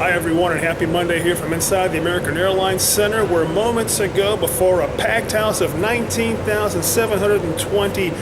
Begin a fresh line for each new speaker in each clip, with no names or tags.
Hi everyone, and happy Monday here from inside the American Airlines Center, where moments ago, before a packed house of 19,720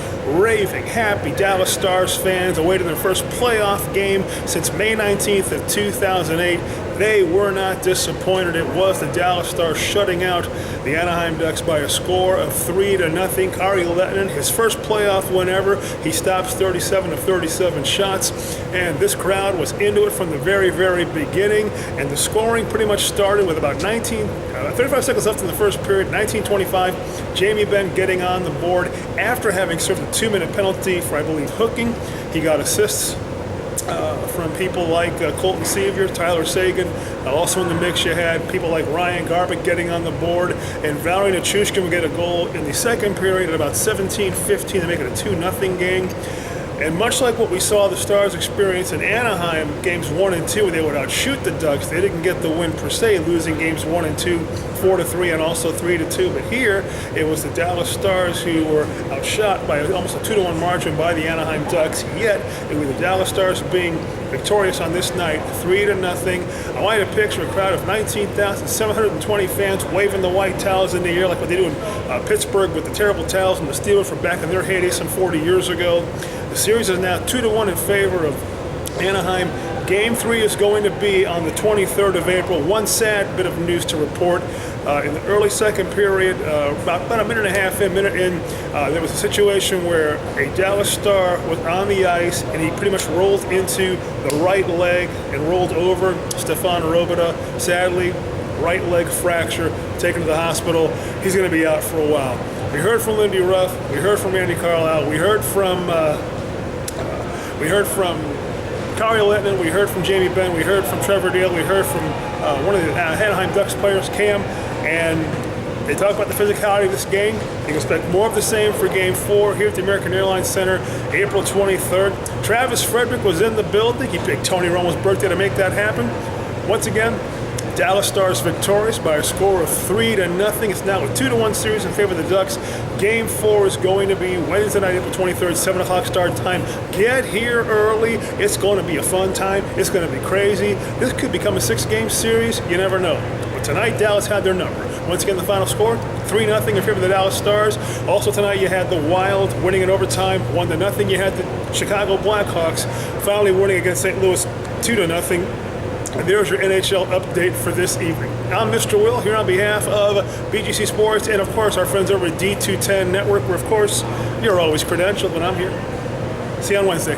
raving, happy Dallas Stars fans awaited their first playoff game since May 19th of 2008, they were not disappointed. It was the Dallas Stars shutting out the Anaheim Ducks by a score of 3-0. Kari Lehtinen, his first playoff win ever. He stops 37 of 37 shots, and this crowd was into it from the very, very beginning. And the scoring pretty much started with about 35 seconds left in the first period. 19:25, Jamie Benn getting on the board after having served a 2-minute penalty for, I believe, hooking. He got assists from people like Colton Sevier, Tyler Sagan. Also in the mix, you had people like Ryan Garbutt getting on the board, and Valerie Nichushkin would get a goal in the second period at about 17:15 to make it a 2-0 game. And much like what we saw the Stars experience in Anaheim, games 1 and 2, where they would outshoot the Ducks. They didn't get the win per se, losing games 1 and 2, 4-3, and also 3-2. But here, it was the Dallas Stars who were outshot by almost a 2-1 margin by the Anaheim Ducks. Yet, it was the Dallas Stars being victorious on this night, 3-0. I want you to picture a crowd of 19,720 fans waving the white towels in the air like what they do in Pittsburgh with the terrible towels and the Steelers from back in their heyday some 40 years ago. The series is now 2-1 in favor of Anaheim. Game 3 is going to be on the 23rd of April. One sad bit of news to report. In the early second period, about a minute and a half in, there was a situation where a Dallas Star was on the ice and he pretty much rolled into the right leg and rolled over. Stefan Robida, sadly, right leg fracture, taken to the hospital. He's going to be out for a while. We heard from Lindy Ruff, we heard from Andy Carlisle, we heard from Kari Lehtinen, we heard from Jamie Benn, we heard from Trevor Dale, we heard from one of the Anaheim Ducks players, Cam, and they talk about the physicality of this game. You can expect more of the same for Game 4 here at the American Airlines Center, April 23rd. Travis Frederick was in the building. He picked Tony Romo's birthday to make that happen. Once again, Dallas Stars victorious by a score of 3-0. It's now a 2-1 series in favor of the Ducks. Game 4 is going to be Wednesday night, April 23rd, 7 o'clock start time. Get here early. It's going to be a fun time. It's going to be crazy. This could become a 6-game series. You never know. But tonight, Dallas had their number. Once again, the final score, 3-0 in favor of the Dallas Stars. Also tonight, you had the Wild winning in overtime, 1-0. You had the Chicago Blackhawks finally winning against St. Louis, 2-0. And there's your NHL update for this evening. I'm Mr. Will, here on behalf of BGC Sports and, of course, our friends over at D210 Network, where, of course, you're always credentialed when I'm here. See you on Wednesday.